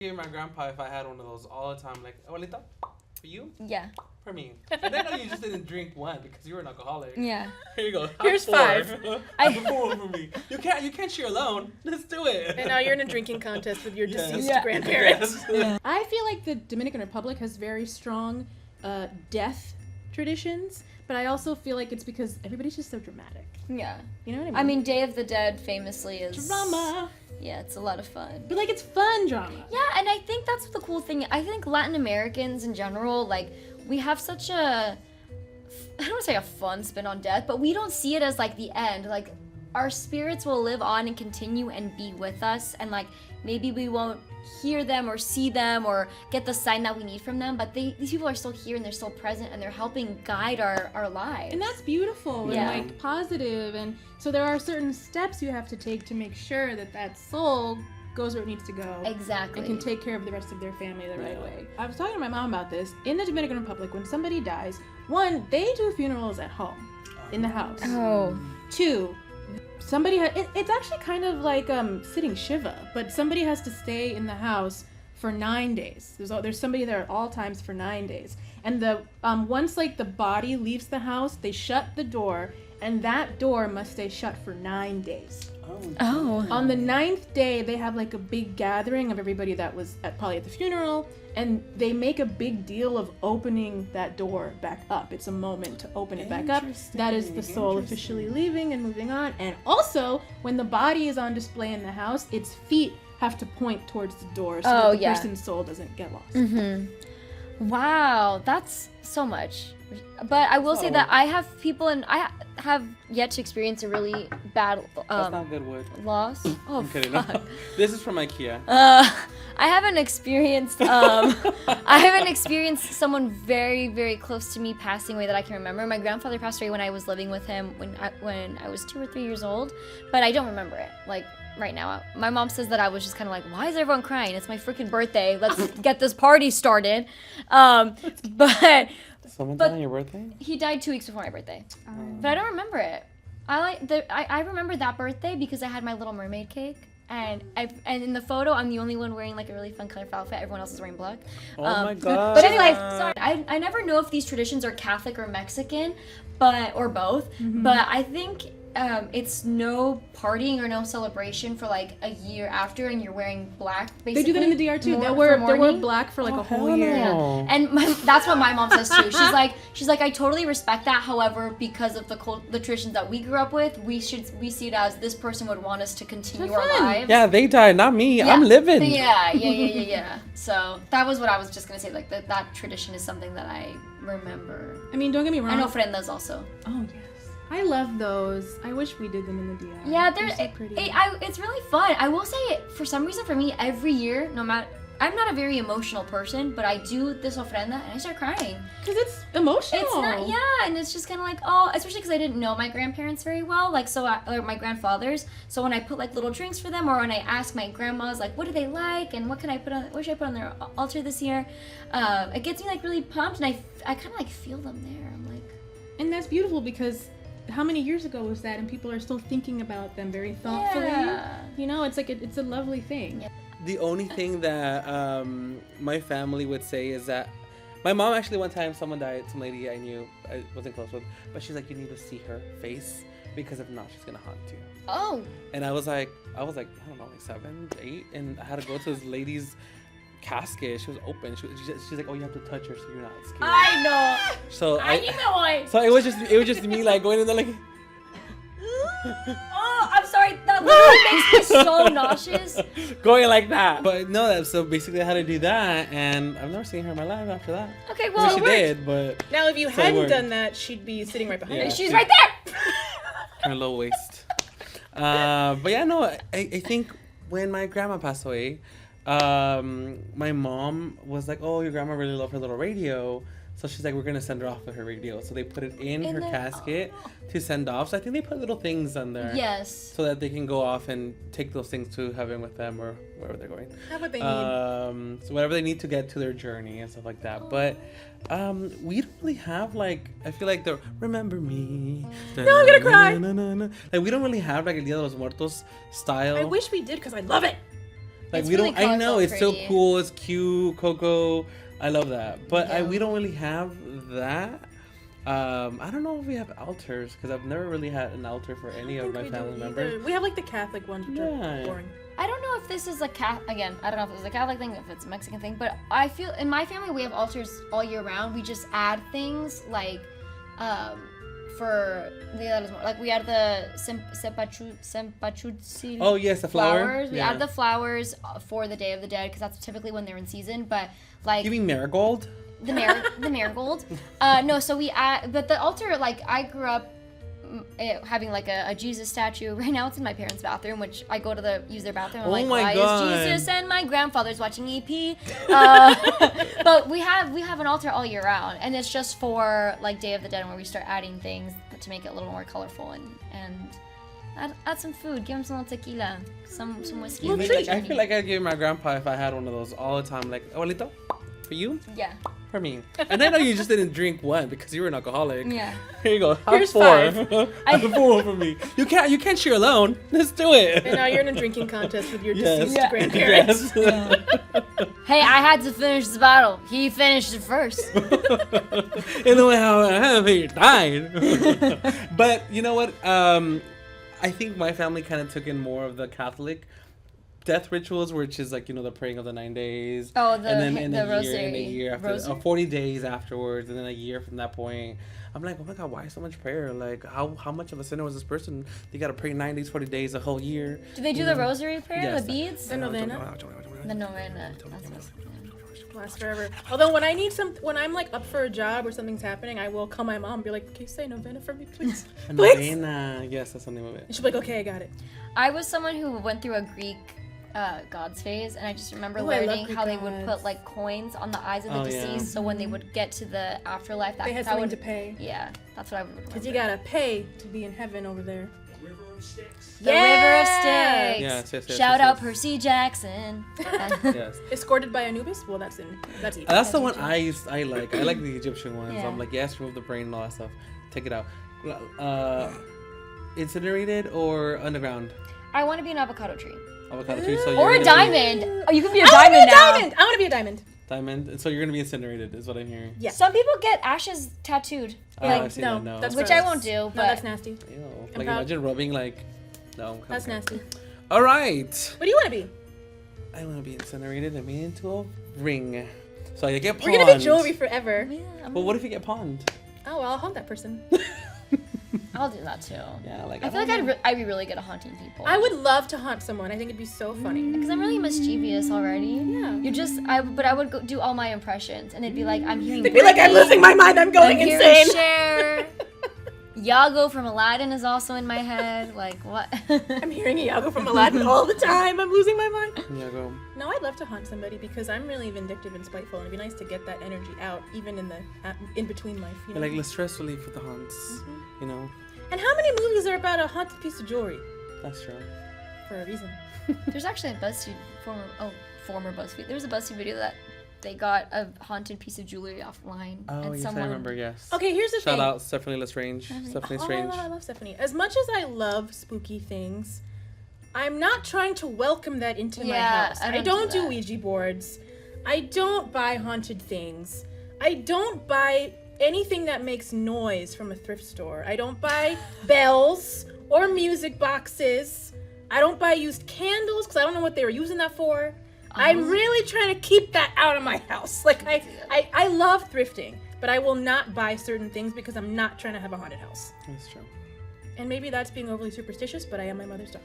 Give my grandpa if I had one of those all the time, like, abuelita, for you? Yeah. For me. And then you just didn't drink one because you were an alcoholic. Yeah. Here you go. Here's 5. Have 4 for me. You can't share alone. Let's do it. And now you're in a drinking contest with your deceased Yeah. grandparents. Yes. I feel like the Dominican Republic has very strong death traditions, but I also feel like it's because everybody's just so dramatic. Yeah. You know what I mean? I mean, Day of the Dead famously is... drama. Yeah, it's a lot of fun. But like it's fun drama. Yeah, and I think that's the cool thing. I think Latin Americans in general, like, we have such a... I don't want to say a fun spin on death, but we don't see it as, like, the end. Like, our spirits will live on and continue and be with us, and, like, maybe we won't hear them or see them or get the sign that we need from them, but these people are still here and they're still present and they're helping guide our lives. And that's beautiful Yeah. and like positive. And so there are certain steps you have to take to make sure that that soul goes where it needs to go. Exactly. And can take care of the rest of their family the right way. I was talking to my mom about this. In the Dominican Republic, when somebody dies, 1, they do funerals at home, in the house. Oh. 2, somebody it's actually kind of like sitting Shiva, but somebody has to stay in the house for 9 days. There's somebody there at all times for 9 days. And the once like the body leaves the house, they shut the door, and that door must stay shut for 9 days. Oh. On the 9th day, they have like a big gathering of everybody that was probably at the funeral, and they make a big deal of opening that door back up. It's a moment to open it back up. That is the soul officially leaving and moving on. And also, when the body is on display in the house, its feet have to point towards the door so that the person's soul doesn't get lost. Mm-hmm. Wow, that's so much. But I will say that I have people I have yet to experience a really bad That's not good wood. loss. Oh, I'm kidding. fuck. No. This is from IKEA. I haven't experienced someone very, very close to me passing away that I can remember. My grandfather passed away when I was living with him when I was 2 or 3 years old, but I don't remember it. Like right now, my mom says that I was just kind of like, why is everyone crying? It's my freaking birthday. Let's get this party started. But Someone died on your birthday? he died 2 weeks before my birthday, but I don't remember it. I remember that birthday because I had my Little Mermaid cake. And in the photo, I'm the only one wearing like a really fun colorful outfit. Everyone else is wearing black. Oh my god. But anyway, sorry. I never know if these traditions are Catholic or Mexican, or both. Mm-hmm. But I think it's no partying or no celebration for like a year after, and you're wearing black. Basically, They do that in the DR too. They for wear mourning. black for like a whole hell year. no. Yeah. And that's what my mom says too. She's like, I totally respect that. However, because of the traditions that we grew up with, we see it as this person would want us to continue our fun. lives. Yeah, they died, not me. Yeah. I'm living. Yeah. So that was what I was just gonna say. Like that tradition is something that I remember. I mean, don't get me wrong. And ofrendas also. Oh yes, I love those. I wish we did them in the DR. Yeah, They're so pretty. it's really fun. I will say, for some reason, for me, every year, I'm not a very emotional person, but I do this ofrenda and I start crying. Because it's emotional. It's not, yeah, and it's just kind of like, oh, especially because I didn't know my grandparents very well, like, or my grandfathers. So when I put like little drinks for them, or when I ask my grandmas, like, what do they like, and what should I put on their altar this year, it gets me like really pumped, and I kind of like feel them there. I'm like, And that's beautiful because how many years ago was that? And people are still thinking about them very thoughtfully. Yeah. You know, it's like it's a lovely thing. Yeah. The only thing that my family would say is that my mom actually one time someone died, some lady I knew I wasn't close with, but she's like, you need to see her face because if not, she's gonna haunt you. oh, And I was like, I don't know, like 7, 8, and I had to go to this lady's casket. She was open. She's like, oh, you have to touch her so you're not scared. I know. So I know. So it was just me like going in there like. Oh, I'm sorry. That literally makes me so nauseous. Going like that. But no, so basically I had to do that, and I've never seen her in my life after that. Okay, I well, mean, she did, but Now, if you So it hadn't worked. done that, she'd be sitting right behind Yeah. you. she's right there. her low waist. But yeah, no, I think when my grandma passed away, my mom was like, oh, your grandma really loved her little radio. So she's like, we're going to send her off with her radio. So they put it in her casket to send off. So I think they put little things on there. Yes. So that they can go off and take those things to heaven with them or wherever they're going. Have what they need. So whatever they need to get to their journey and stuff like that. But we don't really have like, I feel like the remember me. No, I'm gonna cry. Like we don't really have like El Dia de los Muertos style. I wish we did because I love it. Like It's we really don't. I know colorful, it's so pretty. cool. It's cute, Coco. I love that. But Yeah. we don't really have that. I don't know if we have altars because I've never really had an altar for any of my family members. We have like the Catholic ones, which Yeah. are boring. I don't know if this is again, I don't know if it's a Catholic thing, if it's a Mexican thing, but I feel in my family we have altars all year round. We just add things like for like we add the sempachutsil Oh yes, the flower. flowers. We add the flowers for the Day of the Dead because that's typically when they're in season. But like You mean marigold? the marigold. No, so we add, but the altar, like I grew up having like a Jesus statue. Right now it's in my parents' bathroom, which I go to use their bathroom. I'm Oh like, my why God. is Jesus? And my grandfather's watching EP. But we have an altar all year round, and it's just for like Day of the Dead where we start adding things to make it a little more colorful and add some food. Give him some little tequila, some whiskey. I feel like I'd give my grandpa if I had one of those all the time. Like, abuelito, for you, Yeah. for me. And I know you just didn't drink one because you were an alcoholic. Yeah. Here you go. Have Here's 4. five. Have 4 for me. You can't share alone. Let's do it. And now you're in a drinking contest with your Yes. deceased Yeah. grandparents. Yes. Hey, I had to finish the bottle. He finished it first. You know how I have he died. But you know what? I think my family kind of took in more of the Catholic death rituals, which is like, the praying of the 9 days. Oh, and then in the a rosary. year, and a year after, Rosary? 40 days afterwards, and then a year from that point. I'm like, oh my God, why so much prayer? Like, how much of a sinner was this person? They got to pray 9 days, 40 days, a whole year. Do they do the rosary prayer, Yes. the beads? The novena? The novena. That's what Lasts forever. Although when I'm like up for a job or something's happening, I will call my mom and be like, "Can you say novena for me, please?" A Please. novena. Yes, that's the name of it. And she'll be like, "Okay, I got it." I was someone who went through a Greek gods phase, and I just remember Ooh, I love learning Greek how they would gods. put like coins on the eyes of the Oh, yeah. deceased, so when they would get to the afterlife, They had that something would to pay. Yeah, that's what I would remember. Because you gotta pay to be in heaven over there. The River of Styx. Yes, Shout out yes. Percy Jackson. Yes. Escorted by Anubis? Well, that's evil. That's the one I like. I like the Egyptian ones. Yeah. I'm like, yes, remove the brain and all that stuff. Take it out. Incinerated or underground? I want to be an avocado tree. Avocado tree. So Or you're a gonna be- diamond. Oh, you can be a I wanna diamond be a now. diamond! I want to be a diamond. Diamond. So you're gonna be incinerated, is what I'm hearing. Yeah. Some people get ashes tattooed, I see no, that. No, that's which gross. I won't do. No, But that's nasty. Ew. I'm Like proud. imagine rubbing like. No. That's okay. nasty. All right. What do you want to be? I want to be incinerated and made into a ring. So I get pawned. We're gonna be jewelry forever. yeah, But what if you get pawned? Oh well, I'll haunt that person. I'll do that too. Yeah, like I feel like I'd be really good at haunting people. I would love to haunt someone. I think it'd be so funny. Because I'm really mischievous already. Yeah. You just, but I would do all my impressions, and it'd be like, I'm hearing. They'd be like, I'm Britney, losing my mind. I'm going I'm hearing insane. Cher. Iago from Aladdin is also in my head. Like what? I'm hearing Iago from Aladdin all the time. I'm losing my mind. Yeah, go. No, I'd love to haunt somebody because I'm really vindictive and spiteful, and it'd be nice to get that energy out, even in the in between life. You know? Like less stress relief with the haunts. You know, And how many movies are about a haunted piece of jewelry? that's true. For a reason. There's actually a BuzzFeed former BuzzFeed. There was a BuzzFeed video that they got a haunted piece of jewelry offline, Oh, and yes, someone. I remember. Yes. Okay, here's the Shout thing. out Stephanie Lestrange. Stephanie Strange. I love Stephanie. As much as I love spooky things, I'm not trying to welcome that into my Yeah, house. I I don't don't do do that. Ouija boards. I don't buy haunted things. I don't buy anything that makes noise from a thrift store. I don't buy bells or music boxes. I don't buy used candles because I don't know what they were using that for. I'm really trying to keep that out of my house. Like I love thrifting, but I will not buy certain things because I'm not trying to have a haunted house. That's true. And maybe that's being overly superstitious, but I am my mother's daughter.